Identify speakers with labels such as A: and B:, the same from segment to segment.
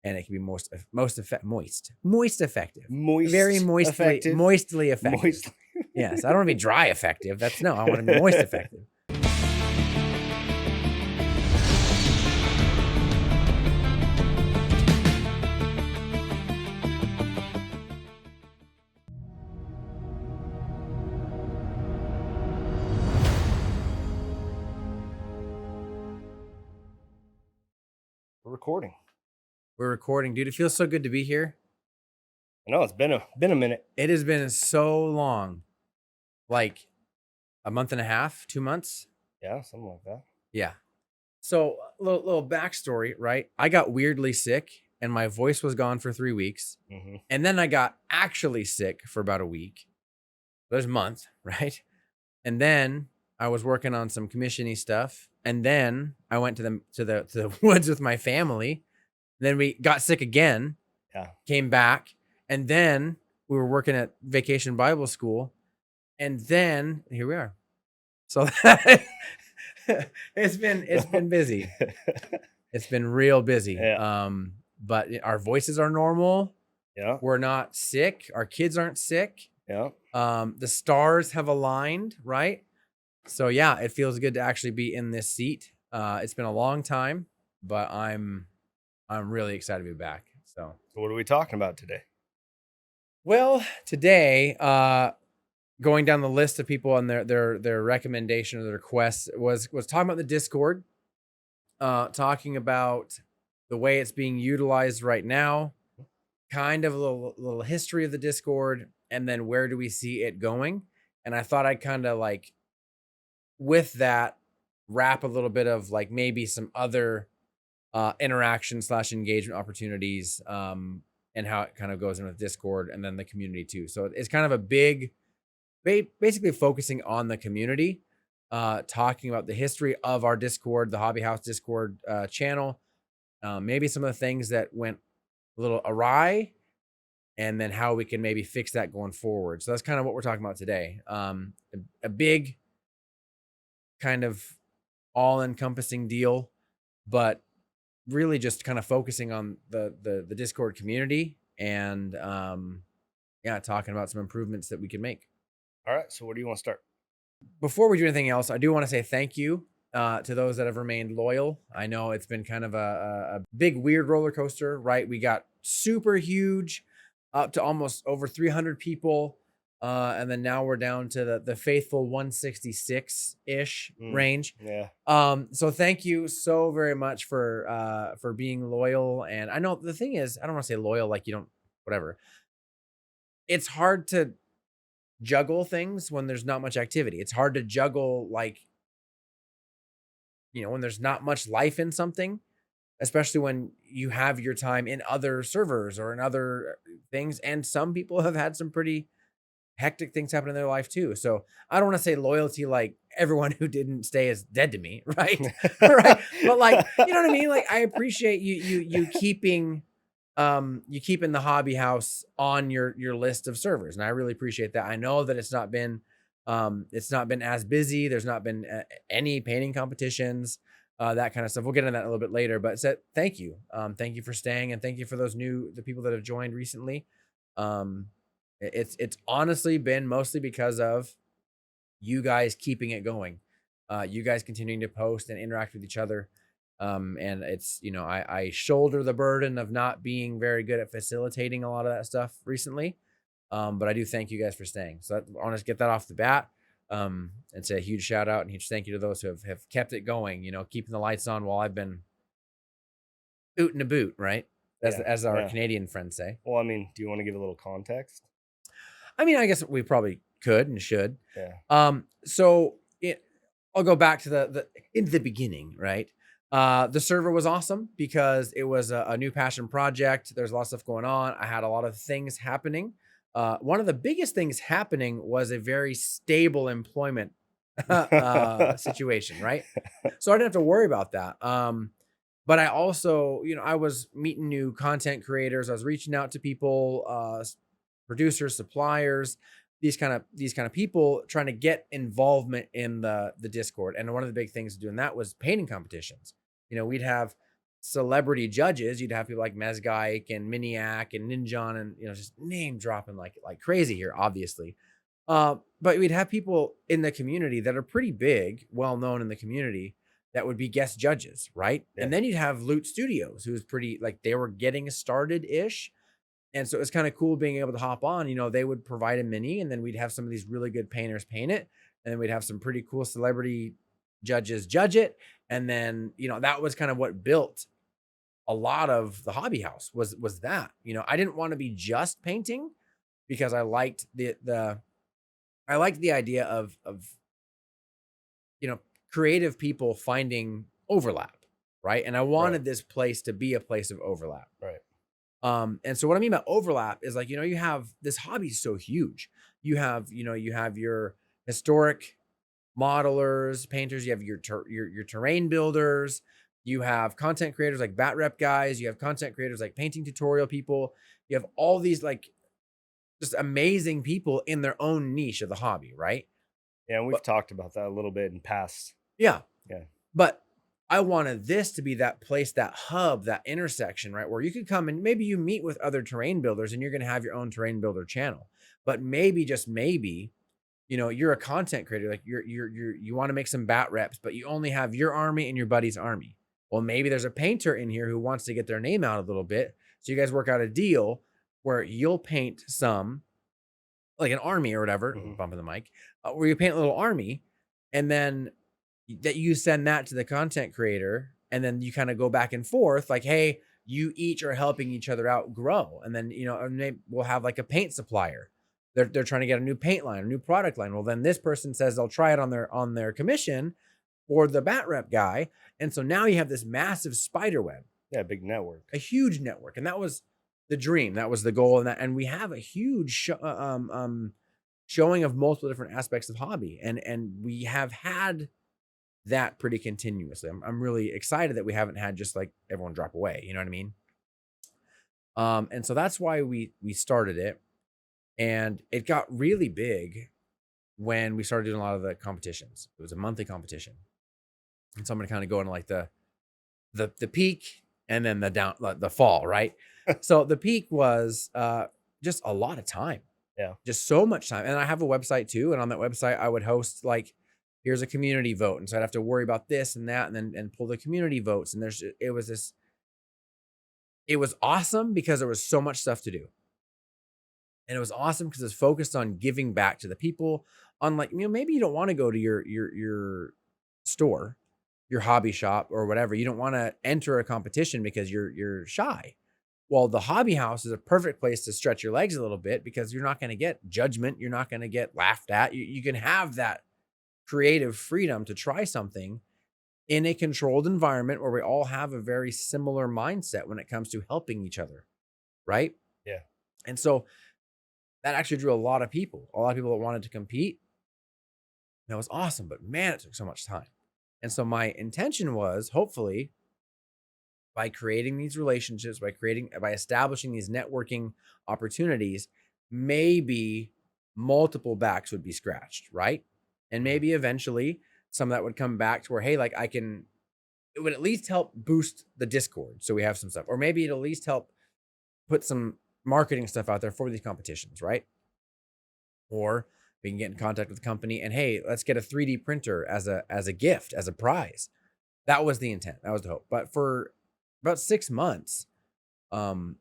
A: and it can be moist effective,
B: Moist,
A: very
B: effective.
A: moistly effective.
B: Moist.
A: Yes, I don't want to be dry effective. I want to be moist effective.
B: We're recording.
A: We're recording, dude. It feels so good to be here.
B: I know it's been a minute.
A: It has been so long, like a month and a half, 2 months.
B: Yeah, something like that.
A: Yeah. So little backstory, right? I got weirdly sick and my voice was gone for 3 weeks.
B: Mm-hmm.
A: And then I got actually sick for about a week. There's a month, right? And then I was working on some commissioning stuff. And then I went to the woods with my family. Then we got sick again.
B: Yeah.
A: Came back. And then we were working at Vacation Bible School. And then here we are. So it's been busy. It's been real busy.
B: Yeah.
A: But our voices are normal.
B: Yeah.
A: We're not sick. Our kids aren't sick.
B: Yeah.
A: The stars have aligned, right? So yeah, it feels good to actually be in this seat. It's been a long time, but I'm really excited to be back. So
B: what are we talking about today?
A: Well, today, going down the list of people and their recommendation or their requests was talking about the Discord, talking about the way it's being utilized right now, kind of a little history of the Discord, and then where do we see it going. And I thought I'd kind of like, with that, wrap a little bit of like maybe some other interaction / engagement opportunities, and how it kind of goes in with Discord and then the community too. So it's kind of a big, basically focusing on the community, talking about the history of our Discord, the Hobby House Discord channel, maybe some of the things that went a little awry, and then how we can maybe fix that going forward. So that's kind of what we're talking about today. A big kind of all-encompassing deal, but really just kind of focusing on the Discord community and talking about some improvements that we can make.
B: All right, so where do you want to start?
A: Before we do anything else, I do want to say thank you to those that have remained loyal. I know it's been kind of a big, weird roller coaster, right? We got super huge, up to almost over 300 people. And then now we're down to the faithful 166-ish range.
B: Yeah.
A: So thank you so very much for being loyal. And I know the thing is, I don't want to say loyal like you don't, whatever. It's hard to juggle things when there's not much activity. It's hard to juggle, like, when there's not much life in something, especially when you have your time in other servers or in other things. And some people have had some pretty hectic things happen in their life too. So I don't want to say loyalty like everyone who didn't stay is dead to me, right? Right. But like, you know what I mean? Like, I appreciate you keeping the Hobby House on your list of servers, and I really appreciate that. I know that it's not been as busy. There's not been any painting competitions, that kind of stuff. We'll get into that a little bit later, but thank you. Thank you for staying, and thank you for the people that have joined recently. It's honestly been mostly because of you guys keeping it going, you guys continuing to post and interact with each other. And it's, I shoulder the burden of not being very good at facilitating a lot of that stuff recently. But I do thank you guys for staying. So I want to get that off the bat, and say a huge shout out and huge thank you to those who have kept it going, keeping the lights on while I've been ootin' a boot, right? As our Canadian friends say.
B: Well, I mean, do you want to give a little context?
A: I mean, I guess we probably could and should.
B: Yeah.
A: So I'll go back to in the beginning, right? The server was awesome because it was a new passion project. There's a lot of stuff going on. I had a lot of things happening. One of the biggest things happening was a very stable employment situation, right? So I didn't have to worry about that. But I also, I was meeting new content creators. I was reaching out to people, producers, suppliers, these kind of people, trying to get involvement in the Discord. And one of the big things doing that was painting competitions. We'd have celebrity judges. You'd have people like Mezgike and Miniac and Ninjon and, just name dropping like crazy here, obviously. But we'd have people in the community that are pretty big, well known in the community, that would be guest judges, right?
B: Yeah.
A: And then you'd have Loot Studios, who was pretty, like, they were getting started ish. And so it's kind of cool being able to hop on. They would provide a mini, and then we'd have some of these really good painters paint it. And then we'd have some pretty cool celebrity judges judge it. And then, that was kind of what built a lot of the hobby house was that. I didn't want to be just painting, because I liked the idea of creative people finding overlap, right? And I wanted this place to be a place of overlap.
B: Right.
A: And so what I mean by overlap is, like, you have this hobby is so huge. You have your historic modelers, painters, you have your terrain builders, you have content creators like bat rep guys, you have content creators like painting tutorial people, you have all these, like, just amazing people in their own niche of the hobby, right?
B: Yeah, and we've talked about that a little bit in past.
A: Yeah.
B: Yeah.
A: But I wanted this to be that place, that hub, that intersection, right? Where you could come and maybe you meet with other terrain builders and you're going to have your own terrain builder channel. But maybe, just maybe, you're a content creator. Like, you want to make some bat reps, but you only have your army and your buddy's army. Well, maybe there's a painter in here who wants to get their name out a little bit. So you guys work out a deal where you'll paint some, like an army or whatever, bumping the mic, where you paint a little army, and then that you send that to the content creator, and then you kind of go back and forth, like, hey, you each are helping each other out grow. And then, and maybe we'll have like a paint supplier. They're trying to get a new paint line, a new product line. Well, then this person says they'll try it on their commission for the bat rep guy. And so now you have this massive spider web.
B: Yeah, big network.
A: A huge network. And that was the dream. That was the goal. And we have a huge showing of multiple different aspects of hobby. And we have had that pretty continuously. I'm really excited that we haven't had just like everyone drop away. You know what I mean? And so that's why we started it. And it got really big when we started doing a lot of the competitions. It was a monthly competition. And so I'm going to kind of go into like the peak and then the fall, right? So the peak was just a lot of time.
B: Yeah.
A: Just so much time. And I have a website too. And on that website, I would host, like, here's a community vote. And so I'd have to worry about this and that, and pull the community votes. And it was awesome because there was so much stuff to do. And it was awesome because it's focused on giving back to the people. Unlike, maybe you don't want to go to your store, your hobby shop or whatever. You don't want to enter a competition because you're shy. Well, the hobby house is a perfect place to stretch your legs a little bit, because you're not going to get judgment. You're not going to get laughed at. You can have that creative freedom to try something in a controlled environment where we all have a very similar mindset when it comes to helping each other. Right?
B: Yeah.
A: And so that actually drew a lot of people that wanted to compete. That was awesome, but man, it took so much time. And so my intention was, hopefully, by creating these relationships, by establishing these networking opportunities, maybe multiple backs would be scratched, right? And maybe eventually some of that would come back to where, hey, like, it would at least help boost the Discord. So we have some stuff, or maybe it'll at least help put some marketing stuff out there for these competitions, right? Or we can get in contact with the company and, hey, let's get a 3D printer as a gift, as a prize. That was the intent. That was the hope. But for about 6 months,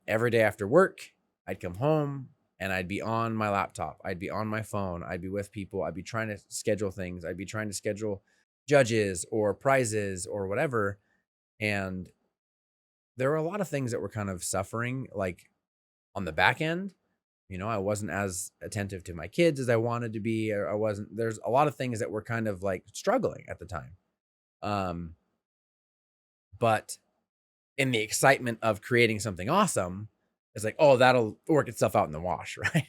A: every day after work, I'd come home and I'd be on my laptop. I'd be on my phone. I'd be with people. I'd be trying to schedule things. I'd be trying to schedule judges or prizes or whatever. And there were a lot of things that were kind of suffering, like, on the back end. I wasn't as attentive to my kids as I wanted to be. Or there's a lot of things that were kind of like struggling at the time. But in the excitement of creating something awesome, it's like, oh, that'll work itself out in the wash, right?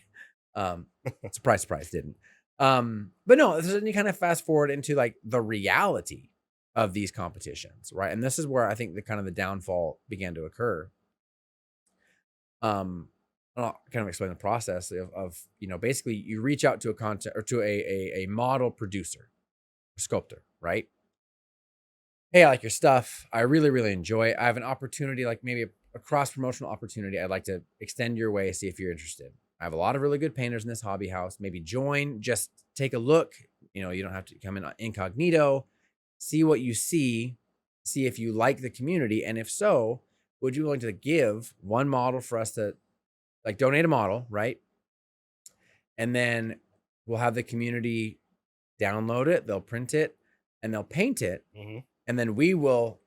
A: Surprise, surprise, didn't. But no, this is, you kind of fast forward into like the reality of these competitions, right? And this is where I think the downfall began to occur. I'll kind of explain the process of basically you reach out to a content or to a model producer, sculptor, right? hey, I like your stuff. I really, really enjoy it. I have an opportunity, like maybe a cross promotional opportunity. I'd like to extend your way, see if you're interested. I have a lot of really good painters in this hobby house. Maybe join, just take a look. You don't have to come in incognito, see what you see if you like the community. And if so, would you be willing to give one model for us to like donate a model, right? And then we'll have the community download it, they'll print it, and they'll paint it.
B: Mm-hmm.
A: And then we will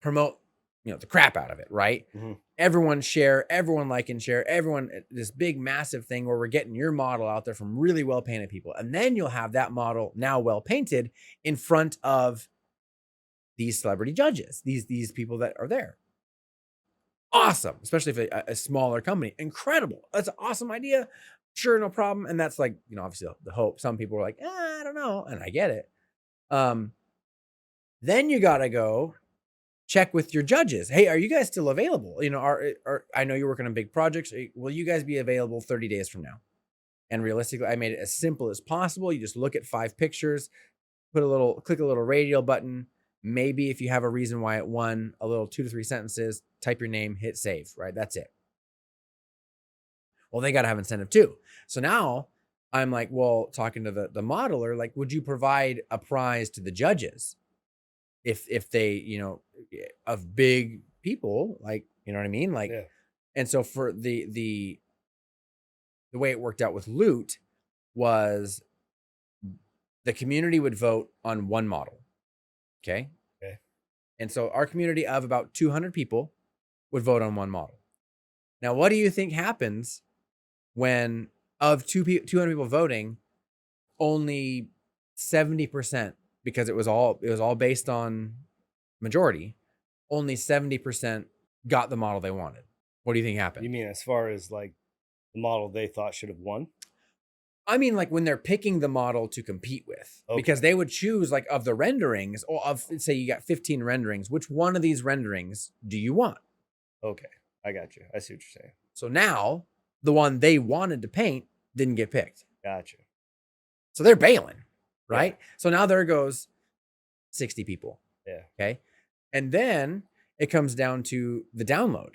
A: promote, the crap out of it, right?
B: Mm-hmm.
A: Everyone share, everyone like and share, everyone, this big, massive thing where we're getting your model out there from really well painted people. And then you'll have that model now well painted in front of these celebrity judges, these people that are there. Awesome, especially if a smaller company. Incredible. That's an awesome idea. Sure, no problem. And that's like, obviously the hope. Some people are like, I don't know. And I get it. Then you got to go check with your judges. Hey, are you guys still available? I know you're working on big projects. Will you guys be available 30 days from now? And realistically, I made it as simple as possible. You just look at 5 pictures, click a little radial button. Maybe if you have a reason why it won, a little 2 to 3 sentences, type your name, hit save, right? That's it. Well, they got to have incentive too. So now I'm like, well, talking to the modeler, like, would you provide a prize to the judges if they, of big people, like, you know what I mean? Like,
B: Yeah.
A: and so for the way it worked out with Loot was the community would vote on one model. Okay.
B: Okay.
A: And so our community of about 200 people would vote on one model. Now, what do you think happens when of 200 people voting, only 70%, because it was all based on majority, only 70% got the model they wanted? What do you think happened?
B: You mean as far as like the model they thought should have won?
A: I mean, like when they're picking the model to compete with,
B: Okay.
A: because they would choose like of the renderings, or of, say you got 15 renderings, which one of these renderings do you want?
B: Okay. I got you. I see what you're saying.
A: So now the one they wanted to paint didn't get picked.
B: Gotcha.
A: So they're bailing, right?
B: Yeah.
A: So now there goes 60 people.
B: Yeah.
A: Okay. And then it comes down to the download.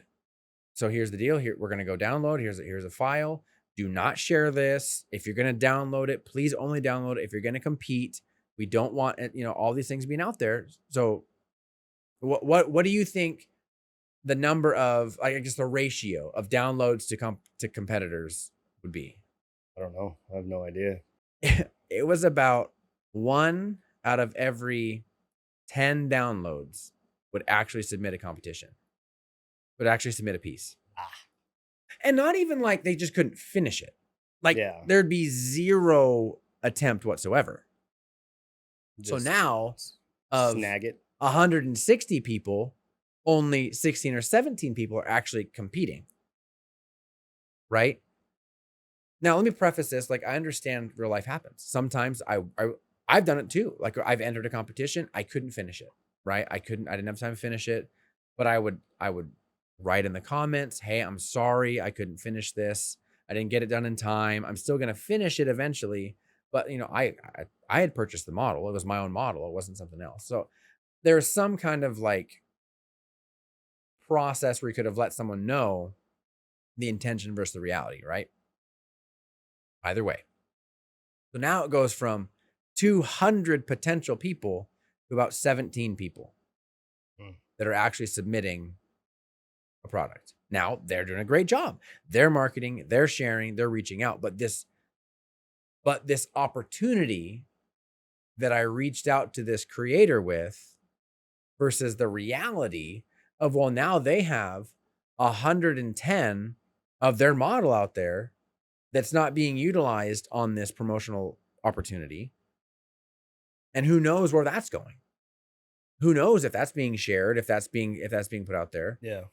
A: So here's the deal. Here, we're going to go download. Here's a file. Do not share this. If you're going to download it, please only download it if you're going to compete. We don't want it, all these things being out there. So what do you think the number of, I guess the ratio of downloads to competitors would be?
B: I don't know. I have no idea.
A: It was about 1 out of every 10 downloads would actually submit a competition, would actually submit a piece. And not even like they just couldn't finish it. Like there'd be 0 attempt whatsoever. So now of
B: snag it.
A: 160 people, only 16 or 17 people are actually competing. Right? Now, let me preface this. Like, I understand real life happens. Sometimes I've done it too. Like, I've entered a competition. I couldn't finish it. Right? I didn't have time to finish it, but I would write in the comments, hey, I'm sorry, I couldn't finish this. I didn't get it done in time. I'm still going to finish it eventually. But, I had purchased the model. It was my own model. It wasn't something else. So there's some kind of like process where you could have let someone know the intention versus the reality, right? Either way. So now it goes from 200 potential people to about 17 people that are actually submitting a product. Now they're doing a great job. They're marketing, they're sharing, they're reaching out. But this opportunity that I reached out to this creator with versus the reality of, well, now they have 110 of their model out there that's not being utilized on this promotional opportunity. And who knows where that's going? Who knows if that's being shared, if that's being put out there?
B: Yeah.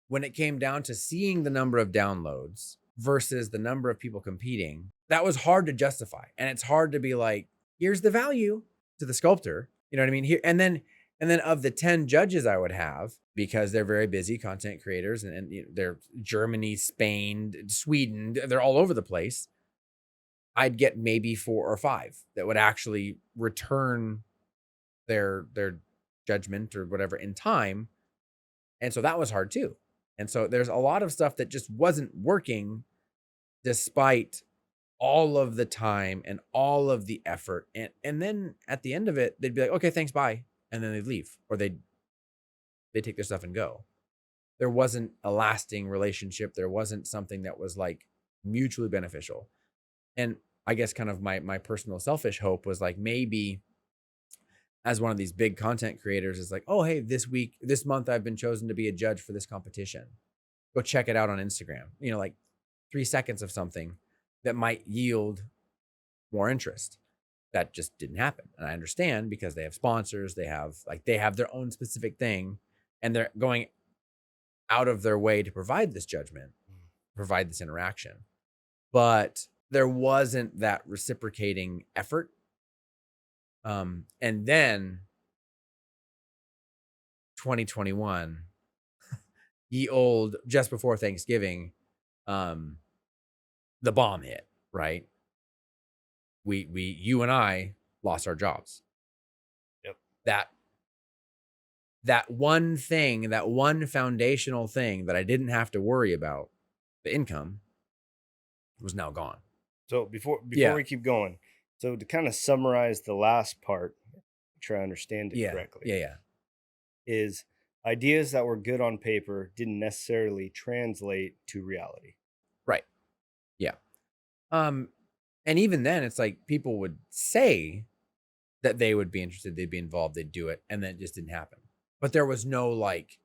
A: When it came down to seeing the number of downloads versus the number of people competing, that was hard to justify. And it's hard to be like, here's the value to the sculptor. You know what I mean? Here, and then of the 10 judges I would have, because they're very busy content creators and they're Germany, Spain, Sweden, they're all over the place. I'd get maybe 4 or 5 that would actually return their judgment or whatever in time. And so that was hard too. And so there's a lot of stuff that just wasn't working despite all of the time and all of the effort. And then at the end of it, they'd be like, okay, thanks, bye. And then they'd leave, or they'd take their stuff and go. There wasn't a lasting relationship. There wasn't something that was like mutually beneficial. And I guess kind of my personal selfish hope was like, maybe as one of these big content creators is like, oh, hey, this month I've been chosen to be a judge for this competition. Go check it out on Instagram. Like 3 seconds of something that might yield more interest. That just didn't happen. And I understand, because they have sponsors, they have their own specific thing, and they're going out of their way to provide this judgment, provide this interaction. But there wasn't that reciprocating effort. And then 2021, ye old, just before Thanksgiving, the bomb hit, right? You and I lost our jobs.
B: Yep.
A: That one thing, that one foundational thing that I didn't have to worry about, the income, was now gone.
B: So before
A: Yeah.
B: we keep going, so to kind of summarize the last part, make sure I understand it correctly.
A: Yeah.
B: Is ideas that were good on paper didn't necessarily translate to reality.
A: Right. Yeah. And even then, it's like people would say that they would be interested, they'd be involved, they'd do it, and then it just didn't happen. But there was no like,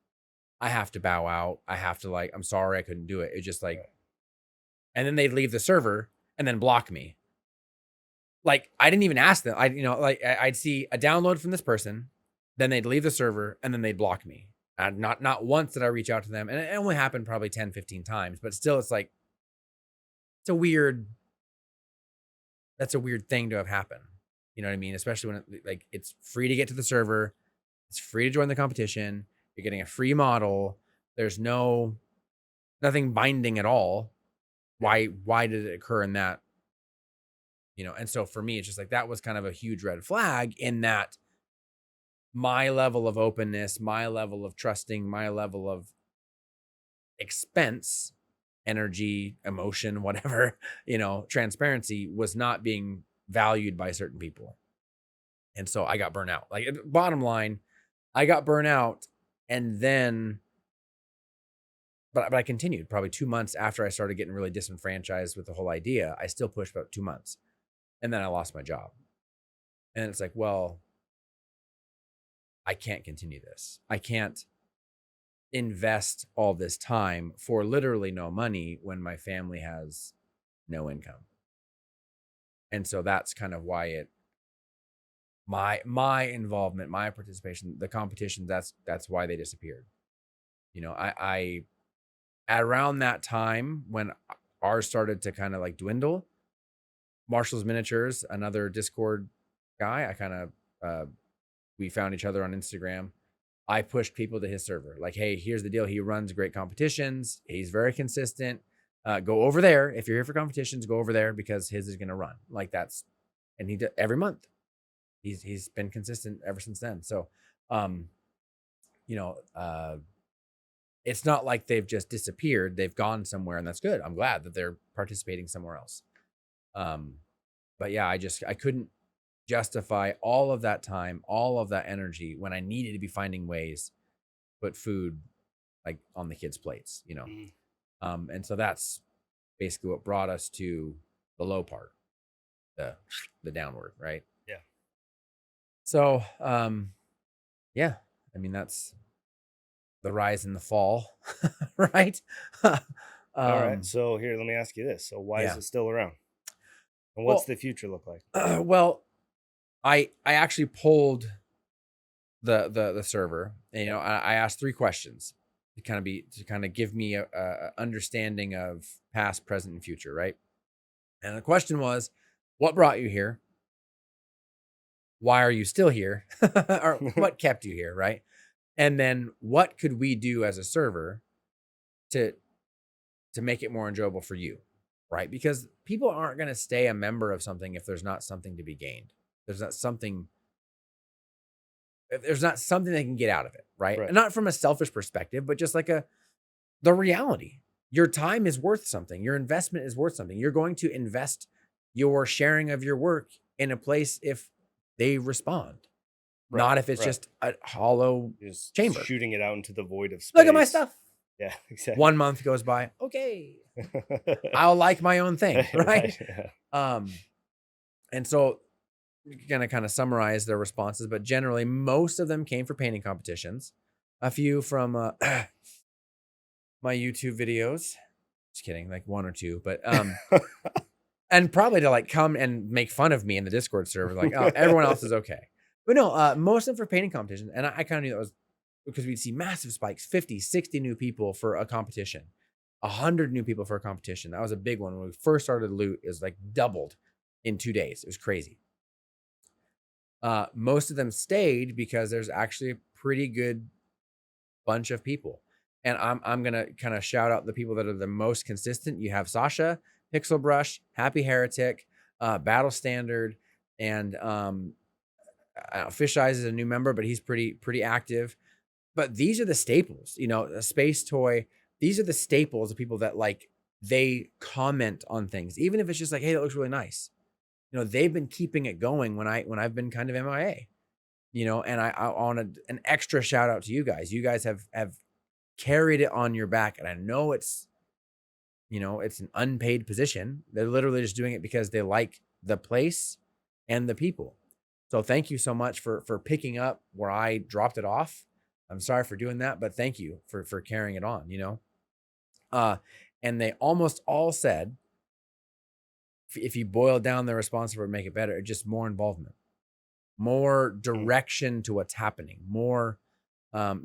A: I have to bow out. I have to like, I'm sorry, I couldn't do it. It's just like,
B: Right.
A: And then they'd leave the server and then block me. Like, I didn't even ask them. I'd see a download from this person, then they'd leave the server, and then they'd block me. And not once did I reach out to them. And it only happened probably 10, 15 times, but still, it's like, that's a weird thing to have happen. You know what I mean? Especially when it's free to get to the server. It's free to join the competition. You're getting a free model. There's nothing binding at all. Why did it occur in that? And so for me, it's just like, that was kind of a huge red flag, in that my level of openness, my level of trusting, my level of expense, energy, emotion, whatever, transparency was not being valued by certain people. And so I got burnt out. Like, bottom line, I got burnt out. And then, but I continued probably 2 months after I started getting really disenfranchised with the whole idea. I still pushed about 2 months, and then I lost my job. And it's like, well, I can't continue this. I can't invest all this time for literally no money when my family has no income. And so that's kind of why my involvement, my participation, the competition, that's why they disappeared. I at around that time when ours started to kind of like dwindle, Marshall's Miniatures, another Discord guy, I kind of we found each other on Instagram. I pushed people to his server. Like, hey, here's the deal. He runs great competitions. He's very consistent. Go over there. If you're here for competitions, go over there, because his is going to run. Like, and he did every month. He's been consistent ever since then. So, it's not like they've just disappeared. They've gone somewhere, and that's good. I'm glad that they're participating somewhere else. But yeah, I couldn't justify all of that time, all of that energy, when I needed to be finding ways to put food like on the kids' plates, And so that's basically what brought us to the low part, the downward, right?
B: Yeah.
A: So, yeah, I mean, that's the rise and the fall, right?
B: All right. So here, let me ask you this. So why is it still around? And what's the future look like?
A: Well, I actually pulled the server. And, I asked 3 questions to kind of give me a understanding of past, present, and future, right? And the question was, what brought you here? Why are you still here? Or what kept you here, right? And then what could we do as a server to make it more enjoyable for you, right? Because people aren't going to stay a member of something if there's not something to be gained. There's not something. there's not something they can get out of it, right?
B: Right.
A: And not from a selfish perspective, but just like the reality. Your time is worth something. Your investment is worth something. You're going to invest your sharing of your work in a place if they respond, not if it's just a hollow
B: just
A: chamber.
B: shooting it out into the void of space.
A: Look at my stuff.
B: Yeah, exactly.
A: 1 month goes by. Okay. I'll like my own thing, right?
B: Yeah.
A: And so gonna kind of summarize their responses, but generally most of them came for painting competitions. A few from my YouTube videos. Just kidding, like 1 or 2, but and probably to like come and make fun of me in the Discord server, like, oh, everyone else is okay. But no, most of them for painting competitions. And I kind of knew that was because we'd see massive spikes, 50, 60 new people for a competition, 100 new people for a competition. That was a big one. When we first started Loot, it was like doubled in 2 days. It was crazy. Most of them stayed because there's actually a pretty good bunch of people. And I'm gonna kind of shout out the people that are the most consistent. You have Sasha, Pixel Brush, Happy Heretic, Battle Standard, and Fish Eyes is a new member, but he's pretty active. But these are the staples, a Space Toy. These are the staples of people that like they comment on things, even if it's just like, hey, that looks really nice. They've been keeping it going when I've been kind of MIA. And I want an extra shout out to you guys. You guys have carried it on your back, and I know it's an unpaid position. They're literally just doing it because they like the place and the people. So thank you so much for picking up where I dropped it off. I'm sorry for doing that, but thank you for carrying it on. And they almost all said, if you boil down their response for make it better, it's just more involvement, more direction to what's happening, more.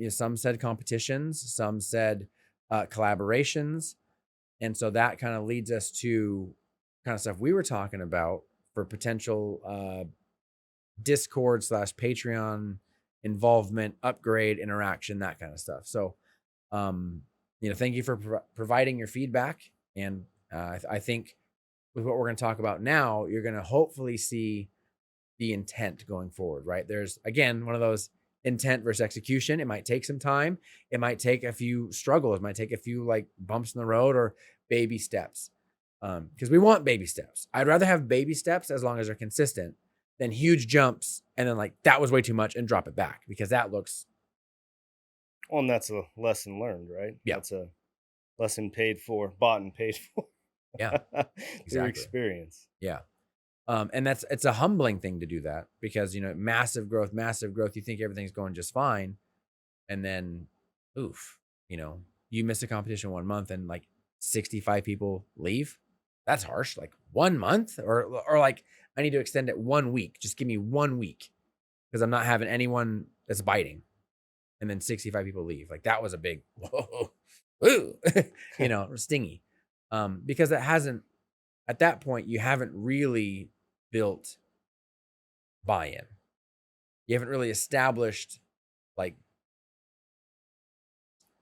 A: Some said competitions, some said collaborations. And so that kind of leads us to kind of stuff we were talking about for potential Discord / Patreon involvement, upgrade, interaction, that kind of stuff. So, thank you for providing your feedback. And I think with what we're going to talk about now, you're going to hopefully see the intent going forward, right? There's, again, one of those intent versus execution. It might take some time. It might take a few struggles. It might take a few like bumps in the road or baby steps. Because we want baby steps. I'd rather have baby steps as long as they're consistent than huge jumps and then like that was way too much and drop it back, because that looks.
B: Well, and that's a lesson learned, right?
A: Yeah.
B: That's a lesson bought and paid for.
A: Yeah. Exactly.
B: Through experience.
A: Yeah. And it's a humbling thing to do that, because, massive growth, you think everything's going just fine. And then, oof, you miss a competition 1 month and like 65 people leave. That's harsh. Like 1 month or like, I need to extend it 1 week. Just give me 1 week, because I'm not having anyone that's biting. And then 65 people leave. Like that was a big, whoa, woo, stingy. Because it hasn't, at that point, you haven't really built buy-in. You haven't really established like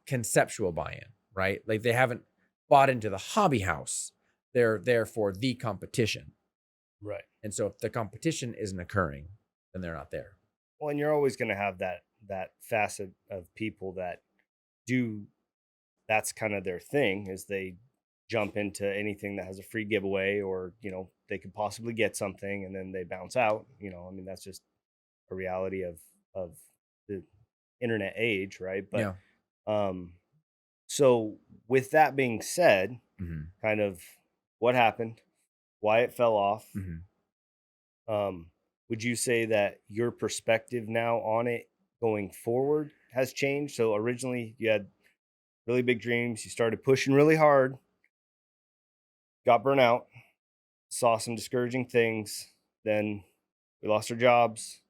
A: conceptual buy-in, right? Like they haven't bought into the hobby house. They're there for the competition.
B: Right.
A: And so if the competition isn't occurring, then they're not there.
B: Well, and you're always going to have that facet of people that that's kind of their thing, is they jump into anything that has a free giveaway, or they could possibly get something and then they bounce out. That's just a reality of the internet age, right? But yeah. So with that being said, kind of what happened, why it fell off, would you say that your perspective now on it going forward has changed? So originally you had really big dreams, you started pushing really hard, got burnt out, saw some discouraging things. Then we lost our jobs,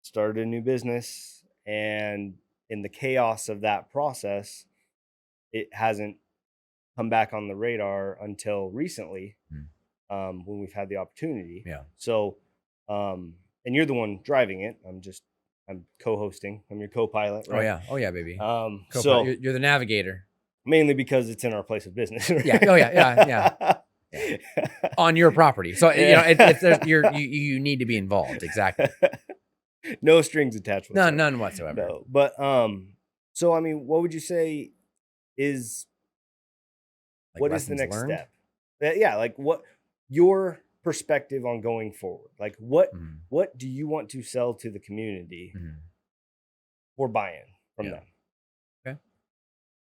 B: started a new business. And in the chaos of that process, it hasn't come back on the radar until recently, when we've had the opportunity.
A: Yeah.
B: So, and you're the one driving it. I'm co-hosting. I'm your co-pilot, right?
A: Oh yeah, baby.
B: So
A: you're the navigator.
B: Mainly because it's in our place of business. Right?
A: Yeah. Oh yeah. On your property. So, you need to be involved. Exactly.
B: No strings attached whatsoever.
A: None whatsoever.
B: No, but so I mean, what would you say is
A: Like
B: what is the
A: lessons
B: next
A: learned.
B: step? Yeah, like what your perspective on going forward? Like what do you want to sell to the community
A: Mhm.
B: for buy-in from
A: Yeah.
B: them?
A: Okay.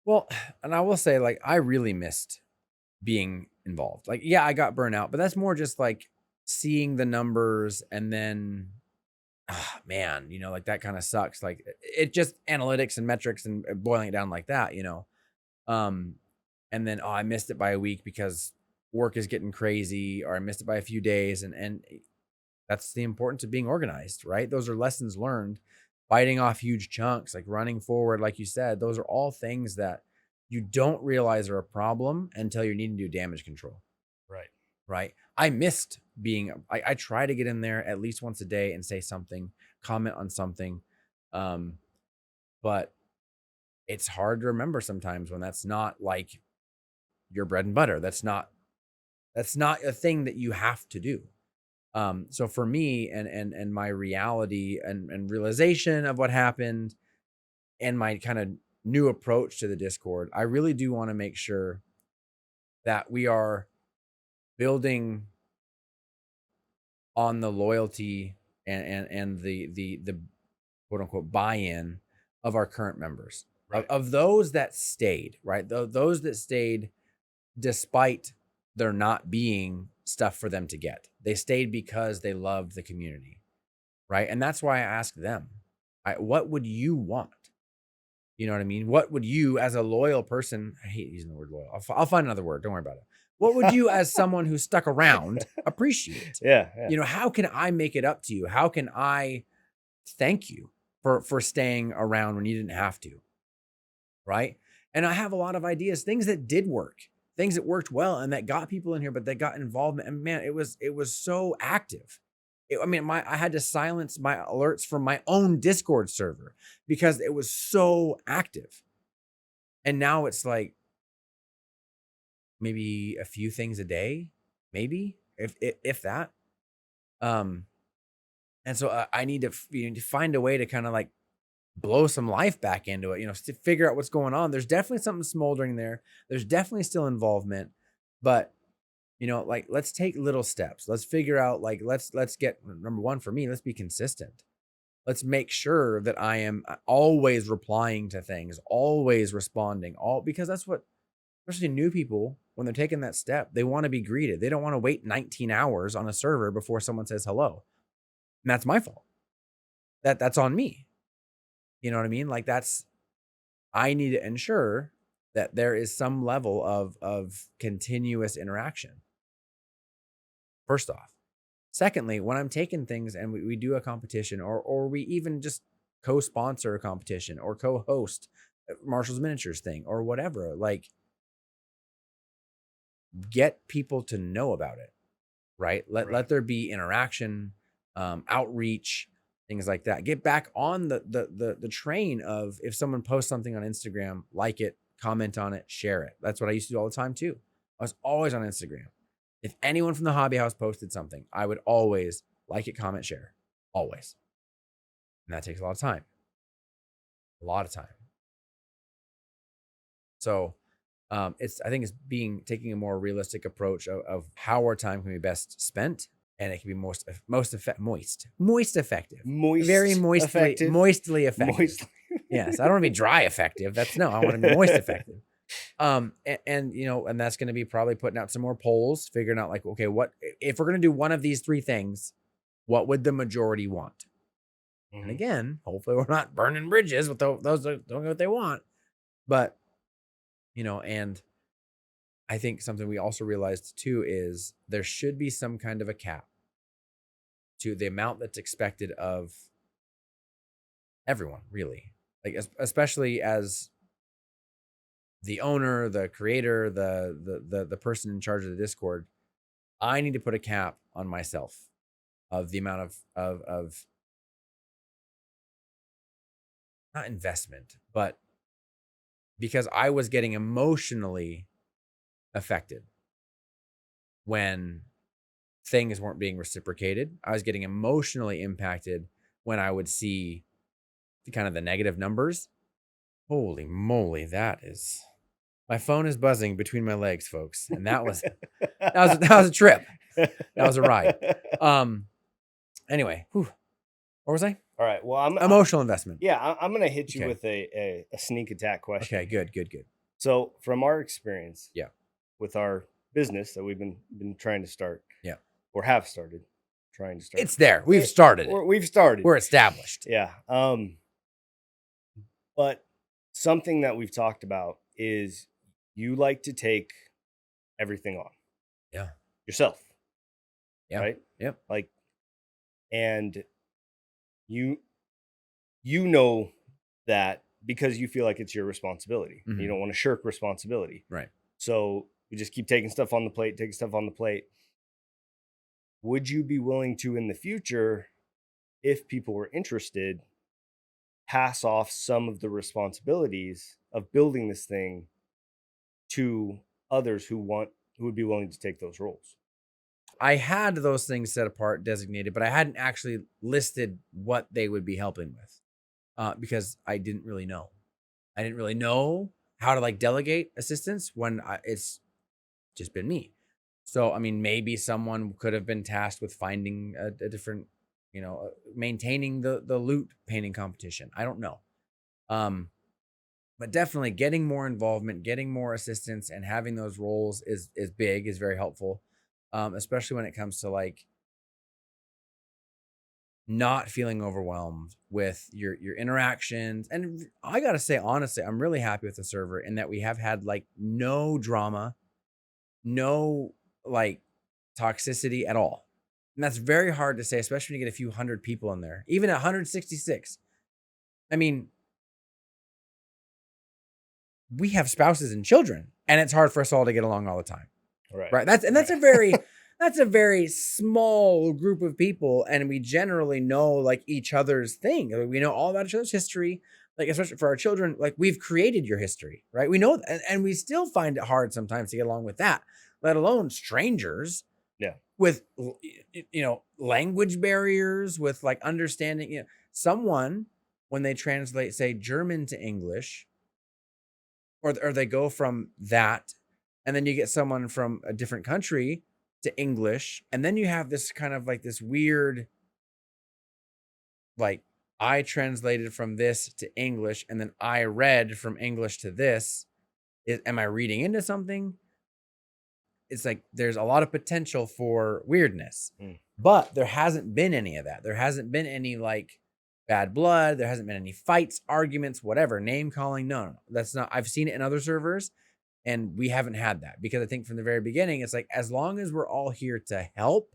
A: Well, and I will say, like, I really missed being involved. Like, yeah, I got burnt out, but that's more just like seeing the numbers and then, man, like that kind of sucks. Like, it just analytics and metrics and boiling it down like that. Um, and then, I missed it by a week because work is getting crazy, or I missed it by a few days. And that's the importance of being organized, right? Those are lessons learned, biting off huge chunks, like running forward, like you said. Those are all things that you don't realize are a problem until you're needing to do damage control,
B: Right.
A: right? I missed I try to get in there at least once a day and say something, comment on something. But it's hard to remember sometimes when that's not like your bread and butter. That's not a thing that you have to do. So for me and my reality and realization of what happened and my kind of new approach to the Discord, I really do want to make sure that we are building on the loyalty and the quote unquote buy-in of our current members, of,
B: Right.
A: of those that stayed, right? Those that stayed despite there not being stuff for them to get. They stayed because they loved the community, right? And that's why I asked them, what would you want? You know what I mean? What would you, as a loyal person, I hate using the word loyal. I'll find another word. Don't worry about it. What would you, as someone who stuck around, appreciate?
B: Yeah.
A: How can I make it up to you? How can I thank you for staying around when you didn't have to? Right. And I have a lot of ideas, things that did work, things that worked well and that got people in here, but that got involvement. And man, it was so active. I had to silence my alerts from my own Discord server because it was so active. And now it's like maybe a few things a day, maybe if that. Um, and so I need to find a way to kind of like blow some life back into it, to figure out what's going on. There's definitely something smoldering there. There's definitely still involvement, but like let's take little steps. Let's figure out like let's get number one for me, let's be consistent. Let's make sure that I am always replying to things, always responding, all because that's what especially new people when they're taking that step, they want to be greeted. They don't want to wait 19 hours on a server before someone says hello. And that's my fault. That's on me. You know what I mean? Like I need to ensure that there is some level of continuous interaction. First off. Secondly, when I'm taking things and we do a competition or we even just co-sponsor a competition or co-host Marshall's Miniatures thing or whatever, like get people to know about it, right? Let there be interaction, outreach, things like that. Get back on the train of if someone posts something on Instagram, like it, comment on it, share it. That's what I used to do all the time too. I was always on Instagram. If anyone from the hobby house posted something, I would always like it, comment, share, always. And that takes a lot of time. A lot of time. So I think it's taking a more realistic approach of how our time can be best spent, and it can be moist effective, very moistly effective. Yes, I don't want to be dry effective. I want to be moist effective. And that's going to be probably putting out some more polls, figuring out like, okay, what if we're going to do one of these three things, what would the majority want?
B: Mm-hmm.
A: And again, hopefully we're not burning bridges with those that don't get what they want. But, and I think something we also realized too is there should be some kind of a cap to the amount that's expected of everyone, really. Like, especially as the owner, the creator, the person in charge of the Discord, I need to put a cap on myself of the amount of not investment, but because I was getting emotionally affected when things weren't being reciprocated. I was getting emotionally impacted when I would see kind of the negative numbers. Holy moly, my phone is buzzing between my legs, folks. And that was a trip. That was a ride. Anyway, whew, what was I?
B: All right. Well,
A: Emotional investment.
B: Yeah, I'm gonna hit you
A: Okay.
B: with a sneak attack question.
A: Okay, good.
B: So from our experience,
A: Yeah.
B: with our business that we've been trying to start,
A: Yeah.
B: or have started trying to start,
A: It's there. We've started it.
B: We've started.
A: We're established.
B: Yeah. But something that we've talked about is you like to take everything on.
A: Yeah.
B: Yourself.
A: Yeah.
B: Right?
A: Yep.
B: Like, and you know that because you feel like it's your responsibility.
A: Mhm.
B: You don't want to shirk responsibility.
A: Right.
B: So you just keep taking stuff on the plate. Would you be willing to, in the future, if people were interested, pass off some of the responsibilities of building this thing to others who would be willing to take those roles?
A: I had those things set apart, designated, but I hadn't actually listed what they would be helping with, because I didn't really know. I didn't really know how to like delegate assistance when it's just been me. So, I mean, maybe someone could have been tasked with finding a different, maintaining the loot painting competition. I don't know. But definitely getting more involvement, getting more assistance, and having those roles is big, is very helpful. Especially when it comes to like not feeling overwhelmed with your interactions. And I gotta say, honestly, I'm really happy with the server in that we have had like no drama, no like toxicity at all. And that's very hard to say, especially when you get a few hundred people in there. Even at 166. I mean, we have spouses and children, and it's hard for us all to get along all the time. Right. That's a very small group of people, and we generally know like each other's thing. Like, we know all about each other's history. Like, especially for our children, like we've created your history, right? We know, and we still find it hard sometimes to get along with that, let alone strangers.
B: Yeah.
A: With language barriers, with like understanding, someone when they translate, say, German to English, or they go from that, and then you get someone from a different country to English, and then you have this kind of like this weird, like, I translated from this to English, and then I read from English to this. Am I reading into something? It's like there's a lot of potential for weirdness, but there hasn't been any of that. There hasn't been any like bad blood. There hasn't been any fights, arguments, whatever, name calling. No, that's not. I've seen it in other servers, and we haven't had that because I think from the very beginning, it's like, as long as we're all here to help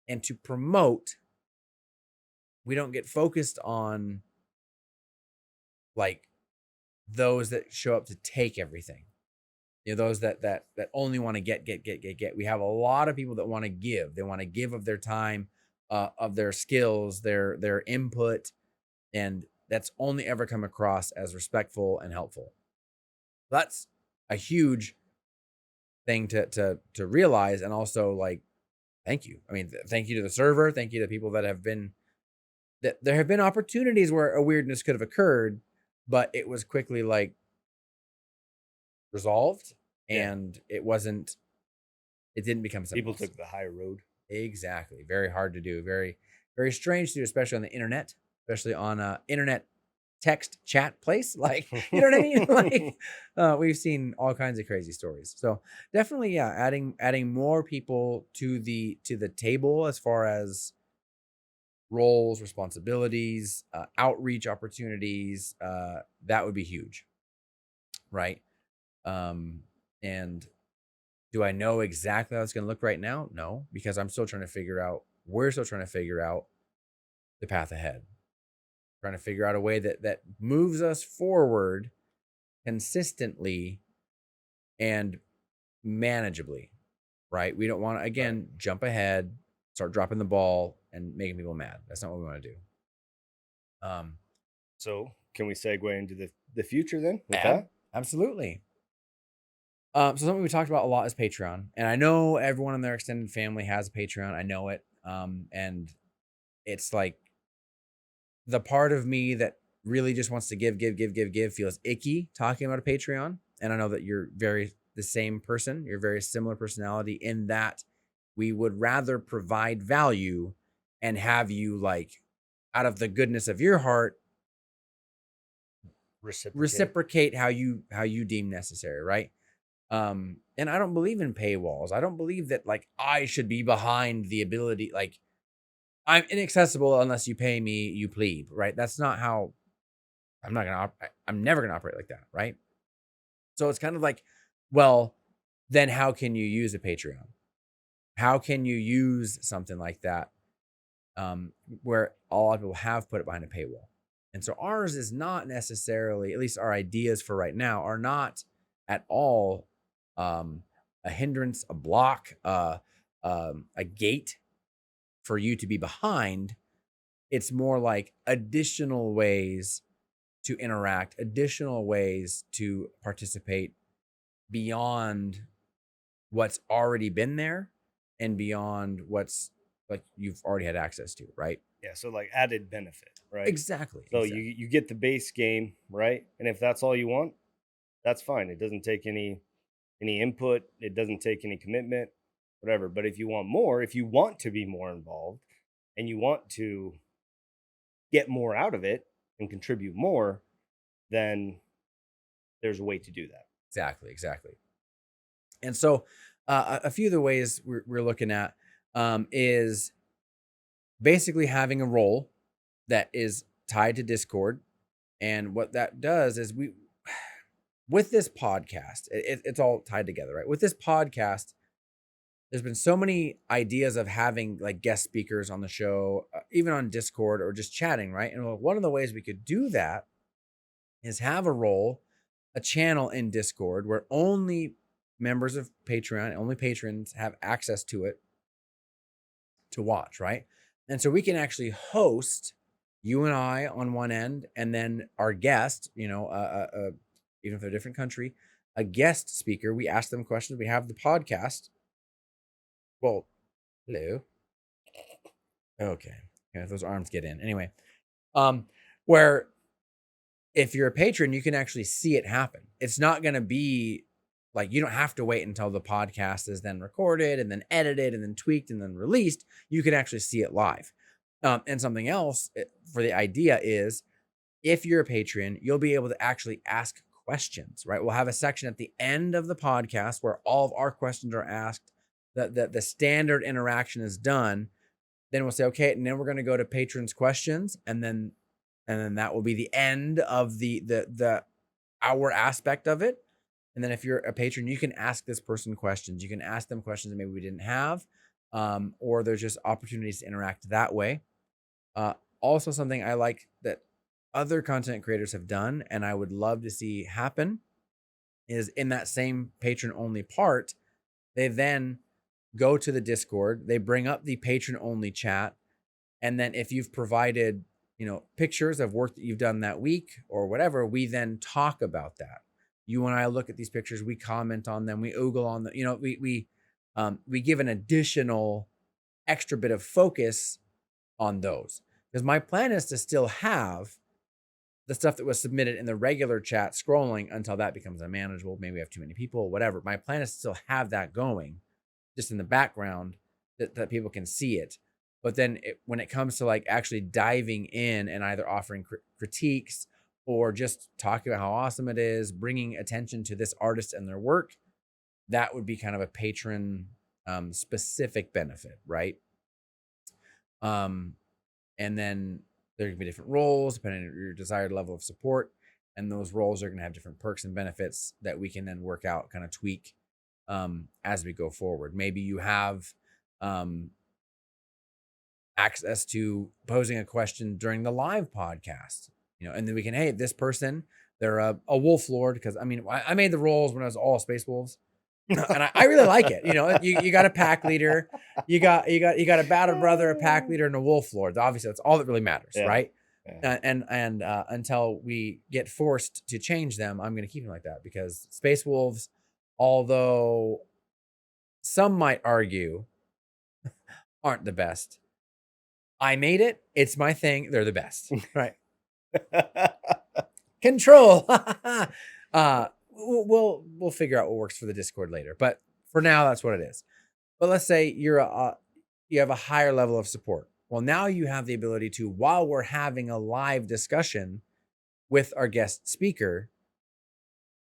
A: and to promote, we don't get focused on like those that show up to take everything. Those that only want to get. We have a lot of people that want to give. They want to give of their time, of their skills, their input, and that's only ever come across as respectful and helpful. That's a huge thing to realize, and also like, thank you. I mean, thank you to the server. Thank you to people that have been. That there have been opportunities where a weirdness could have occurred, but it was quickly like resolved. And it didn't become something
B: People
A: else.
B: took the high road.
A: Exactly. Very hard to do. Very, very strange to do, especially on the internet, especially on a internet text chat place. Like, you know what I mean? Like, we've seen all kinds of crazy stories. So definitely, yeah, adding more people to the table as far as roles, responsibilities, outreach opportunities, that would be huge. Right. And do I know exactly how it's going to look right now? No, because we're still trying to figure out the path ahead. Trying to figure out a way that moves us forward consistently and manageably, right? We don't want to, again, jump ahead, start dropping the ball and making people mad. That's not what we want to do.
B: So can we segue into the future then with that?
A: Absolutely. So something we talked about a lot is Patreon, and I know everyone in their extended family has a Patreon. I know it. And it's like the part of me that really just wants to give feels icky talking about a Patreon. And I know that you're very the same person. You're very similar personality in that we would rather provide value and have you, like, out of the goodness of your heart,
B: Reciprocate.
A: reciprocate how you deem necessary, right? And I don't believe in paywalls. I don't believe that, like, I should be behind the ability, like, I'm inaccessible unless you pay me, you plebe, right? That's not how I'm never gonna operate like that, right? So it's kind of like, well, then how can you use a Patreon? How can you use something like that, where a lot of people have put it behind a paywall? And so ours is not necessarily, at least our ideas for right now, are not at all um, a hindrance, a block, a gate for you to be behind. It's more like additional ways to interact, additional ways to participate beyond what's already been there and beyond what's, like, you've already had access to, right?
B: Yeah, so like added benefit, right?
A: Exactly.
B: So you get the base game, right? And if that's all you want, that's fine. It doesn't take any input, it doesn't take any commitment, whatever. But if you want more, if you want to be more involved and you want to get more out of it and contribute more, then there's a way to do that.
A: Exactly. And so a few of the ways we're looking at is basically having a role that is tied to Discord. And what that does is with this podcast, it's all tied together, right? With this podcast, there's been so many ideas of having, like, guest speakers on the show, even on Discord or just chatting, right? And one of the ways we could do that is have a channel in Discord where only members of Patreon, only patrons have access to it to watch, right? And so we can actually host, you and I on one end, and then our guest, even if they're a different country, a guest speaker. We ask them questions. We have the podcast. Well, hello. Okay. Yeah, those arms get in. Anyway, where if you're a patron, you can actually see it happen. It's not going to be like, you don't have to wait until the podcast is then recorded and then edited and then tweaked and then released. You can actually see it live. And something else for the idea is, if you're a patron, you'll be able to actually ask questions, right? We'll have a section at the end of the podcast where all of our questions are asked. The standard interaction is done. Then we'll say, okay, and then we're going to go to patrons' questions, and then that will be the end of the our aspect of it. And then if you're a patron, you can ask this person questions. You can ask them questions that maybe we didn't have, or there's just opportunities to interact that way. Also, something I like that other content creators have done, and I would love to see happen, is in that same patron only part, they then go to the Discord, they bring up the patron only chat, and then if you've provided, pictures of work that you've done that week or whatever, we then talk about that. You and I look at these pictures, we comment on them, we oogle on them, we give an additional extra bit of focus on those. Because my plan is to still have the stuff that was submitted in the regular chat scrolling until that becomes unmanageable. Maybe we have too many people, whatever. My plan is to still have that going just in the background, that people can see it. But then when it comes to, like, actually diving in and either offering critiques or just talking about how awesome it is, bringing attention to this artist and their work, that would be kind of a patron specific benefit, right? And then there can be different roles depending on your desired level of support. And those roles are going to have different perks and benefits that we can then work out, kind of tweak as we go forward. Maybe you have access to posing a question during the live podcast, and then we can, hey, this person, they're a wolf lord, because I made the roles when I was all space wolves. And I really like it. You got a pack leader, you got a battle brother, a pack leader, and a wolf lord. Obviously, that's all that really matters,
B: Yeah.
A: right?
B: Yeah.
A: And until we get forced to change them, I'm going to keep them like that, because space wolves, although some might argue, aren't the best. I made it. It's my thing. They're the best. Right. Control. We'll figure out what works for the Discord later. But for now, that's what it is. But let's say you have a higher level of support. Well, now you have the ability to, while we're having a live discussion with our guest speaker,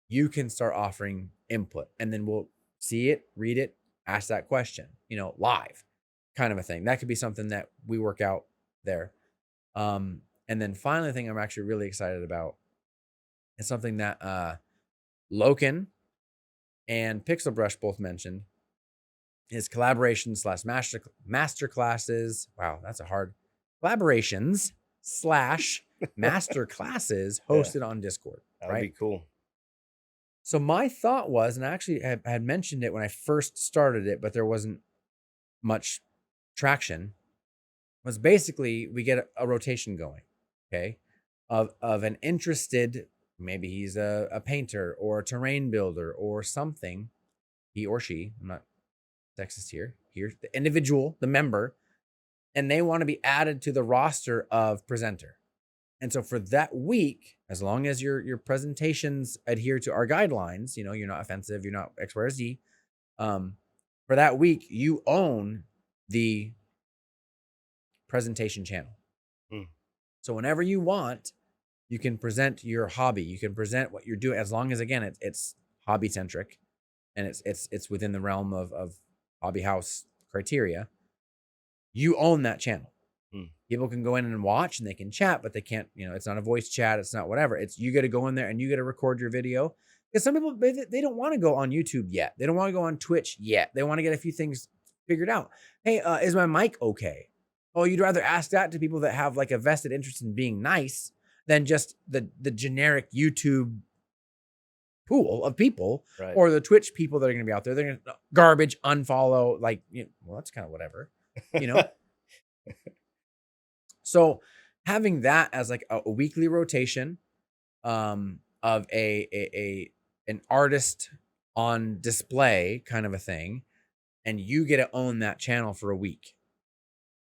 A: you can start offering input, and then we'll see it, read it, ask that question, live kind of a thing. That could be something that we work out there. And then finally, the thing I'm actually really excited about is something that Loken and Pixel Brush both mentioned, is collaborations slash master classes. Wow, that's a hard collaborations slash master classes hosted on Discord.
B: That would
A: right?
B: be cool.
A: So my thought was, and I actually had mentioned it when I first started it, but there wasn't much traction, was basically we get a rotation going, okay, of an interested, maybe he's a painter or a terrain builder or something, he or she, I'm not sexist here, here's the individual, the member, and they want to be added to the roster of presenter. And so for that week, as long as your presentations adhere to our guidelines, you're not offensive, you're not X, Y, or Z, for that week, you own the presentation channel. So whenever you want, you can present your hobby. You can present what you're doing, as long as, again, it's hobby centric and it's within the realm of hobby house criteria. You own that channel. People can go in and watch and they can chat, but they can't, it's not a voice chat. It's not whatever. It's, you got to go in there and you got to record your video, because some people, they don't want to go on YouTube yet. They don't want to go on Twitch yet. They want to get a few things figured out. Hey, is my mic okay? Oh, you'd rather ask that to people that have like a vested interest in being nice than just the generic YouTube pool of people,
B: Right.
A: or the Twitch people that are going to be out there. They're going to garbage, unfollow, like, well, that's kind of whatever, So having that as like a weekly rotation of an artist on display kind of a thing, and you get to own that channel for a week,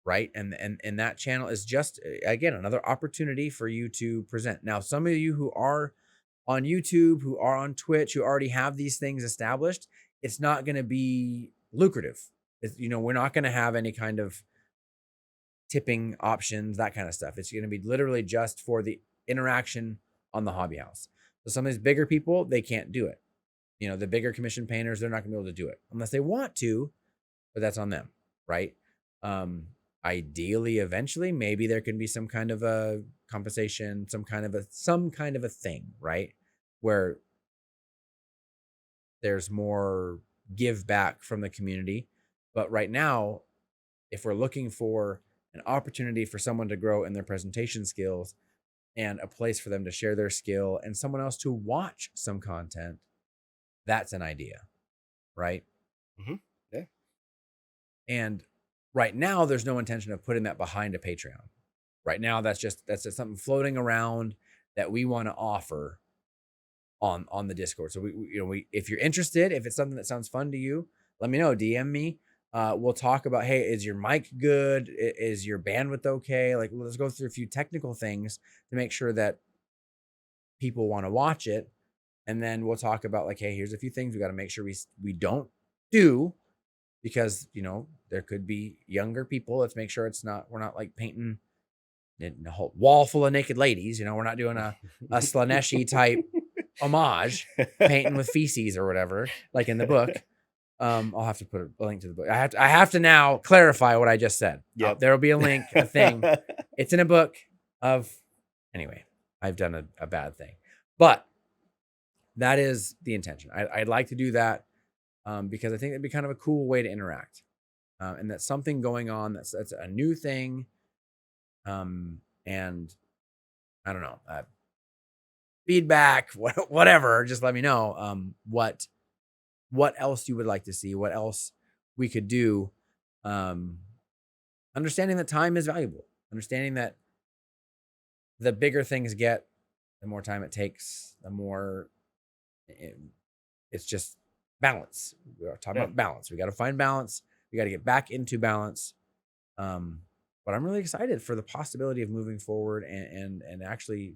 A: right? And that channel is just, again, another opportunity for you to present. Now, some of you who are on YouTube, who are on Twitch, who already have these things established, it's not going to be lucrative. We're not going to have any kind of tipping options, that kind of stuff. It's going to be literally just for the interaction on the hobby house. So some of these bigger people, they can't do it. The bigger commission painters, they're not going to be able to do it unless they want to, but that's on them, right? Ideally, eventually, maybe there can be some kind of a compensation, some kind of a thing, right? Where there's more give back from the community. But right now, if we're looking for an opportunity for someone to grow in their presentation skills and a place for them to share their skill and someone else to watch some content, that's an idea, right?
B: Yeah.
A: And right now, there's no intention of putting that behind a Patreon. Right now, that's just something floating around that we want to offer on the Discord. So we if you're interested, if it's something that sounds fun to you, let me know. DM me. We'll talk about, hey, is your mic good? Is your bandwidth okay? Like, let's go through a few technical things to make sure that people want to watch it. And then we'll talk about, like, hey, here's a few things we got to make sure we don't do, because, there could be younger people. Let's make sure we're not like painting a whole wall full of naked ladies. We're not doing a Slaneshi type homage, painting with feces or whatever, like in the book. I'll have to put a link to the book. I have to now clarify what I just said.
B: Yep.
A: There will be a link, a thing. It's in a book anyway, I've done a bad thing, but that is the intention. I'd like to do that because I think it'd be kind of a cool way to interact. And that's something going on. That's a new thing. And I don't know, feedback, whatever, just let me know what else you would like to see, what else we could do. Understanding that time is valuable, understanding that the bigger things get, the more time it takes, the more it's just balance. We're talking about balance. We got to find balance. We got to get back into balance. but I'm really excited for the possibility of moving forward and actually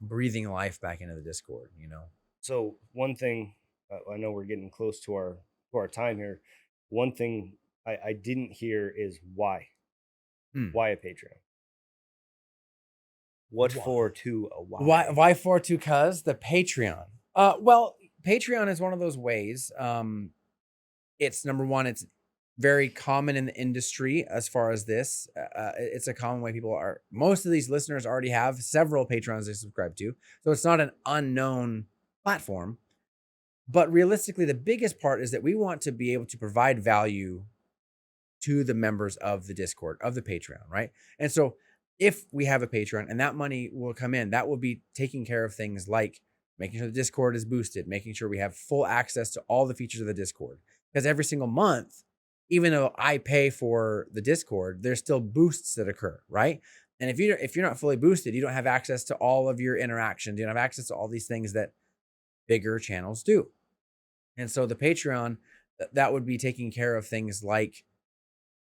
A: breathing life back into the Discord, you know.
B: So one thing, I know we're getting close to our time here. One thing I didn't hear is why.
A: Hmm.
B: Why a Patreon? What
A: Why?
B: for to a
A: Why for to cuz the Patreon? Well, Patreon is one of those ways. It's number one, it's very common in the industry as far as this. It's a common way people are. Most of these listeners already have several Patrons they subscribe to, so it's not an unknown platform. But realistically, the biggest part is that we want to be able to provide value to the members of the Discord, of the Patreon, right? And so if we have a Patreon and that money will come in, that will be taking care of things like making sure the Discord is boosted, making sure we have full access to all the features of the Discord. Because every single month, even though I pay for the Discord, there's still boosts that occur, right? And if you're not fully boosted, you don't have access to all of your interactions. You don't have access to all these things that bigger channels do. And so the Patreon, that would be taking care of things like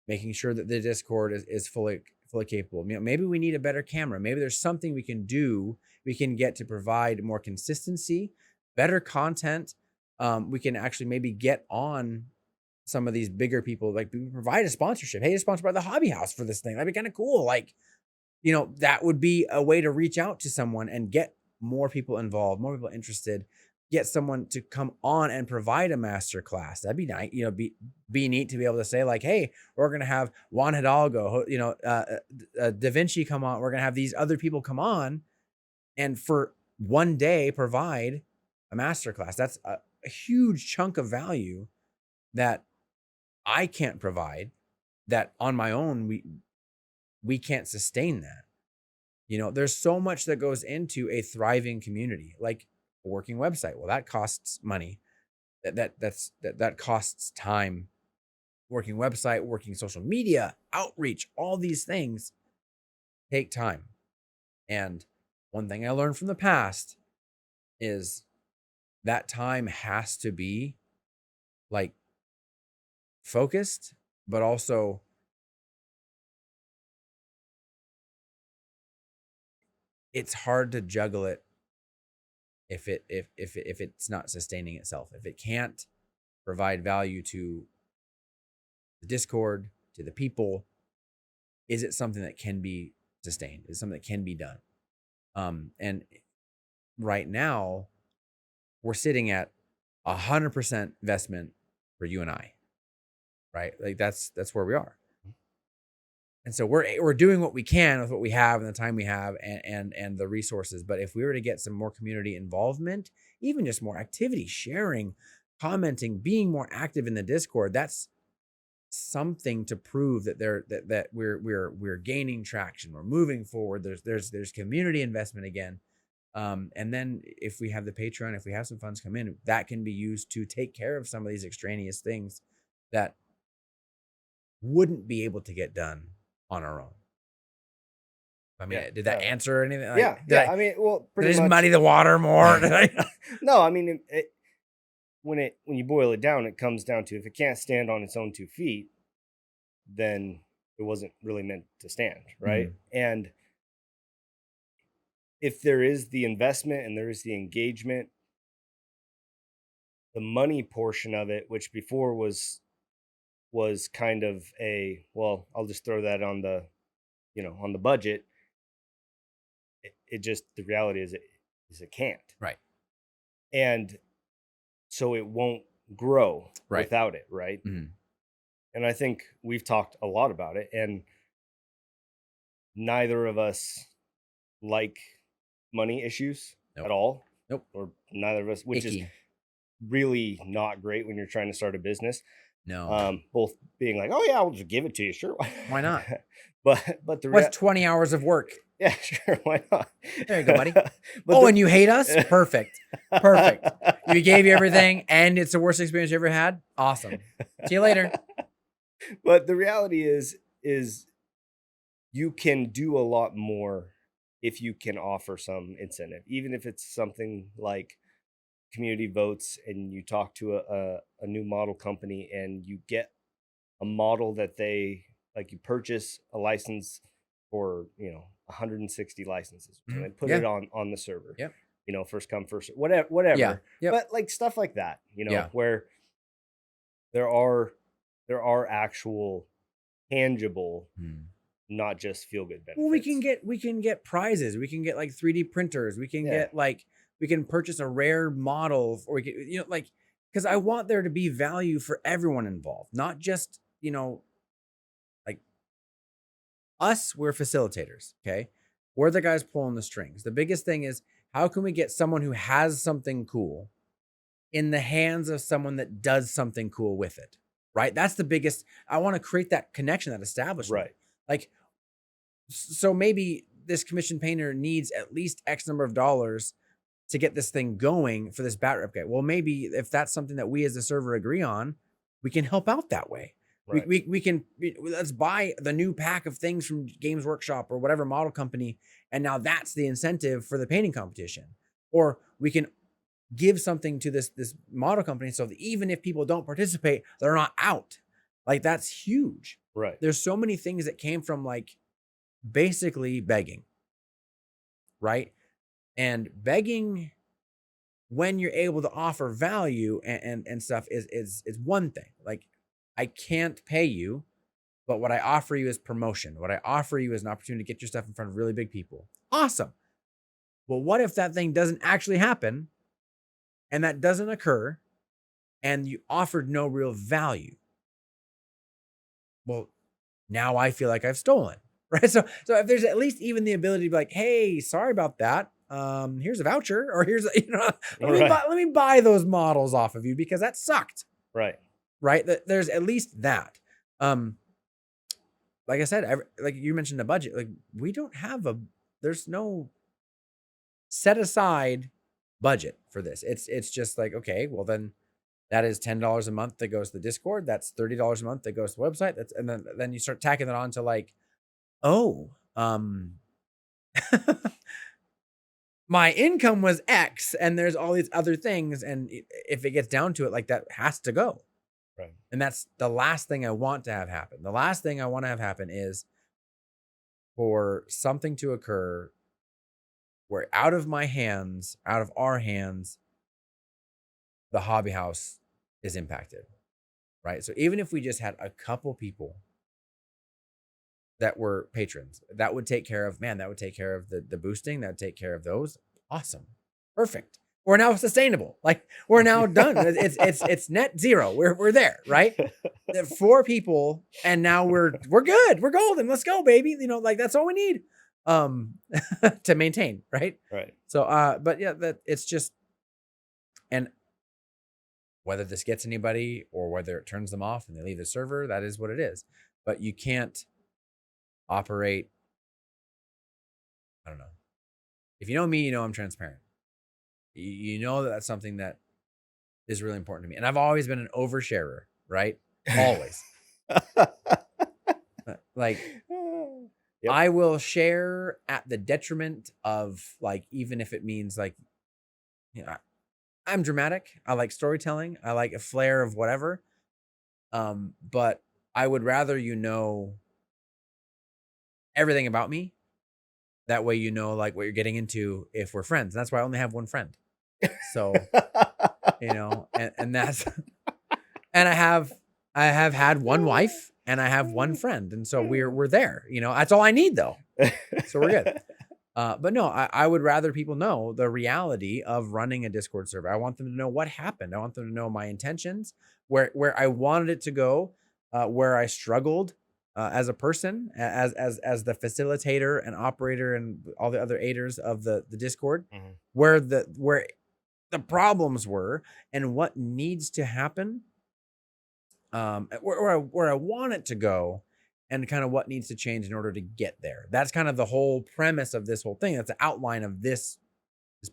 A: making sure that the Discord is fully capable. You know, maybe we need a better camera. Maybe there's something we can do, we can get to provide more consistency, better content. We can actually maybe get on some of these bigger people, like provide a sponsorship. Hey, it's sponsored by the Hobby House for this thing. That'd be kind of cool. Like, you know, that would be a way to reach out to someone and get more people involved, more people interested, get someone to come on and provide a master class. That'd be nice, you know, be neat to be able to say like, hey, we're going to have Juan Hidalgo, you know, Da Vinci come on. We're going to have these other people come on and for one day provide a master class. That's a huge chunk of value that I can't provide, that on my own we can't sustain that. You know, there's so much that goes into a thriving community, like a working website. Well, that costs money. That costs time. Working website, working social media, outreach, all these things take time. And one thing I learned from the past is that time has to be like focused, but also it's hard to juggle it if it's not sustaining itself. If it can't provide value to the Discord, to the people, is it something that can be sustained? Is it something that can be done? And right now, we're sitting at 100% investment for you and I, right? Like that's where we are. And so we're doing what we can with what we have and the time we have and the resources. But if we were to get some more community involvement, even just more activity, sharing, commenting, being more active in the Discord, that's something to prove that we're gaining traction. We're moving forward. There's community investment again. And then if we have the Patreon, if we have some funds come in, that can be used to take care of some of these extraneous things that wouldn't be able to get done on our own. I mean,
B: Yeah,
A: did that answer anything? Like,
B: yeah, yeah. I mean, well,
A: did I
B: pretty
A: just
B: much.
A: muddy the water more?
B: No, I mean, when you boil it down, it comes down to if it can't stand on its own 2 feet, then it wasn't really meant to stand, right? And if there is the investment and there is the engagement, the money portion of it, which before was kind of a, well, I'll just throw that on the, on the budget. It just, the reality is it can't.
A: Right.
B: And so it won't grow
A: Right.
B: without it, right? And I think we've talked a lot about it, and neither of us like money issues at all.
A: Nope.
B: Or neither of us, which
A: Icky.
B: is really not great when you're trying to start a business.
A: No.
B: Both being like, oh yeah, I'll just give it to you, sure.
A: Why not?
B: but
A: What's 20 hours of work?
B: Yeah, sure, why not?
A: There you go, buddy. And you hate us? Perfect. Perfect. We gave you everything, and it's the worst experience you ever had? Awesome. See you later.
B: But the reality is you can do a lot more if you can offer some incentive, even if it's something like community votes and you talk to a new model company and you get a model that they like you purchase a license for 160 licenses or
A: Mhm.
B: something, put it
A: Yeah.
B: on the server,
A: Yep.
B: first come first, whatever,
A: Yeah. Yep.
B: but like stuff like that,
A: Yeah.
B: where there are actual tangible,
A: Hmm.
B: not just feel good
A: Well,
B: benefits.
A: we can get prizes. We can get like 3D printers. We can
B: Yeah,
A: get like we can purchase a rare model, or we can, like, because I want there to be value for everyone involved, not just like us. We're facilitators, okay? We're the guys pulling the strings. The biggest thing is, how can we get someone who has something cool in the hands of someone that does something cool with it, right? That's the biggest. I want to create that connection, that establishment.
B: right,
A: Like, so maybe this commission painter needs at least X number of dollars to get this thing going for this bat rep guy. Well, maybe if that's something that we as a server agree on, we can help out that way.
B: right,
A: We can let's buy the new pack of things from Games Workshop or whatever model company, and now that's the incentive for the painting competition. Or we can give something to this model company so that even if people don't participate, they're not out. Like, that's huge.
B: right,
A: There's so many things that came from like basically begging, right? And begging, when you're able to offer value and stuff, is one thing. Like, I can't pay you, but what I offer you is promotion. What I offer you is an opportunity to get your stuff in front of really big people. Awesome. Well, what if that thing doesn't actually happen and that doesn't occur and you offered no real value? Well, now I feel like I've stolen, right? So if there's at least even the ability to be like, hey, sorry about that. Here's a voucher, or here's
B: right,
A: let me buy those models off of you because that sucked,
B: right.
A: right? There's at least that. Um, like I said, like you mentioned a budget. Like, we don't have there's no set aside budget for this. It's just like, okay, well then that is $10 a month that goes to the Discord. That's $30 a month that goes to the website. That's, and then you start tacking it on to like, oh, my income was X and there's all these other things. And if it gets down to it, like, that has to go.
B: Right.
A: And that's the last thing I want to have happen. The last thing I want to have happen is for something to occur where out of my hands, out of our hands, the hobby house is impacted. Right. So even if we just had a couple people that were patrons, that would take care of, man, that would take care of the boosting, that would take care of those. Awesome. Perfect. We're now sustainable. Like, we're now done. It's net zero. We're there, right? 4 people, and now we're good. We're golden. Let's go, baby. Like, that's all we need to maintain, right?
B: Right.
A: So but yeah, that it's just, and whether this gets anybody or whether it turns them off and they leave the server, that is what it is. But you can't operate, I don't know. If you know me, you know I'm transparent. You know that that's something that is really important to me. And I've always been an oversharer, right? Always. Like,
B: Yep.
A: I will share at the detriment of, like, even if it means like, I'm dramatic. I like storytelling. I like a flair of whatever. But I would rather everything about me. That way, like, what you're getting into if we're friends. And that's why I only have one friend. So, and that's, and I have had one wife and I have one friend. And so we're there, that's all I need though. So we're good. But no, I would rather people know the reality of running a Discord server. I want them to know what happened. I want them to know my intentions, where I wanted it to go, where I struggled as a person, as the facilitator and operator and all the other aiders of the Discord,
B: Mhm.
A: where the problems were and what needs to happen, where I want it to go, and kind of what needs to change in order to get there. That's kind of the whole premise of this whole thing. That's the outline of this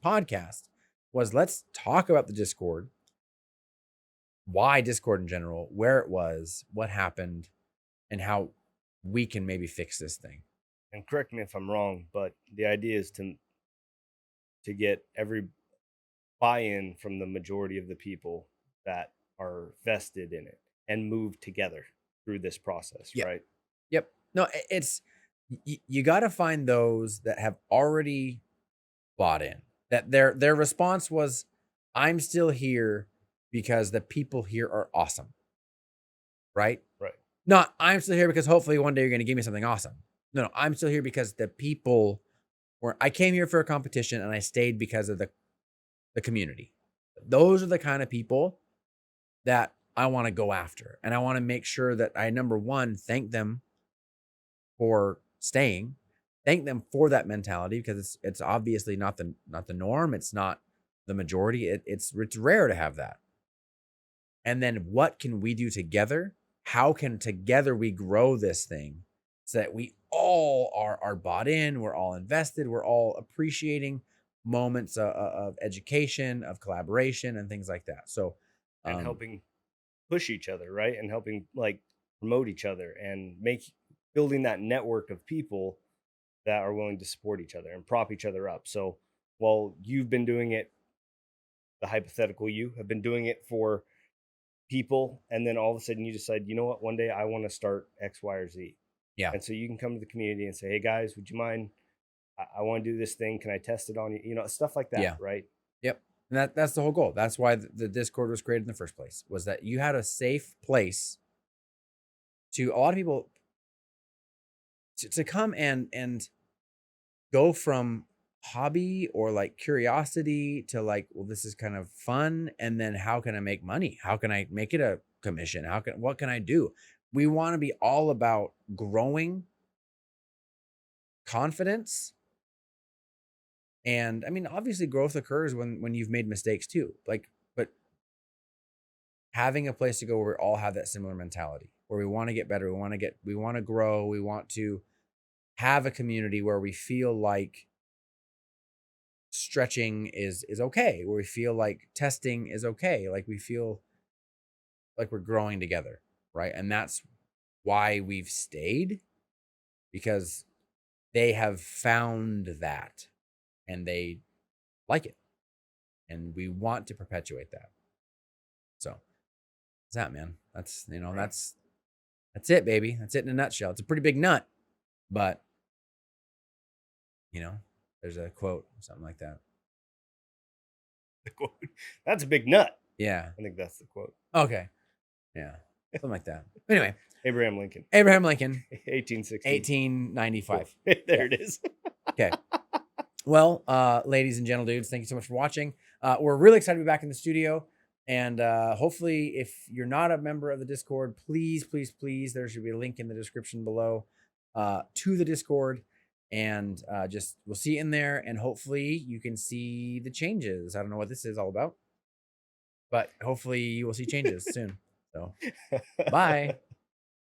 A: podcast. Was, let's talk about the Discord, why Discord in general, where it was, what happened, and how we can maybe fix this thing.
B: And correct me if I'm wrong, but the idea is to get every buy-in from the majority of the people that are vested in it and move together through this process,
A: Yeah.
B: right?
A: Yep. No, it's you got to find those that have already bought in. That their response was, "I'm still here because the people here are awesome." Right?
B: Right.
A: Not, "I'm still here because hopefully one day you're going to give me something awesome." No, no, I'm still here because the people were. I came here for a competition and I stayed because of the community. Those are the kind of people that I want to go after, and I want to make sure that I, number one, thank them for staying, thank them for that mentality, because it's obviously not the norm. It's not the majority. It's rare to have that. And then what can we do together? How can together we grow this thing so that we all are bought in, we're all invested, we're all appreciating moments of education, of collaboration, and things like that. So,
B: And
A: um,
B: helping push each other, right? And helping like promote each other and building that network of people that are willing to support each other and prop each other up. So while you've been doing it, the hypothetical you have been doing it for people, and then all of a sudden you decide, you know what, one day I want to start X, Y, or Z.
A: yeah,
B: And so you can come to the community and say, hey guys, would you mind? I want to do this thing. Can I test it on you? You know, stuff like that,
A: yeah,
B: right?
A: yep. And that's the whole goal. That's why the Discord was created in the first place, was that you had a safe place to a lot of people to come and go from hobby or like curiosity to like, well, this is kind of fun. And then how can I make money? How can I make it a commission? What can I do? We want to be all about growing confidence. And I mean, obviously growth occurs when you've made mistakes too. Like, but having a place to go where we all have that similar mentality, where we want to get better, we want to grow, we want to have a community where we feel like stretching is okay, where we feel like testing is okay, like we feel like we're growing together, right? And that's why we've stayed, because they have found that and they like it, and we want to perpetuate that. So that's that, man. That's,
B: Right.
A: that's it, baby. That's it in a nutshell. It's a pretty big nut, but you know, there's a quote or something like that.
B: The quote. That's a big nut.
A: Yeah.
B: I think that's the quote.
A: Okay. Yeah. Something like that. Anyway,
B: Abraham Lincoln,
A: Abraham Lincoln,
B: 1860.
A: 1895.
B: There
A: Yeah.
B: it is.
A: Okay. Well, ladies and gentle dudes, thank you so much for watching. We're really excited to be back in the studio. And hopefully, if you're not a member of the Discord, please, please, please, there should be a link in the description below to the Discord. And just we'll see you in there. And hopefully, you can see the changes. I don't know what this is all about, but hopefully, you will see changes soon. So, bye.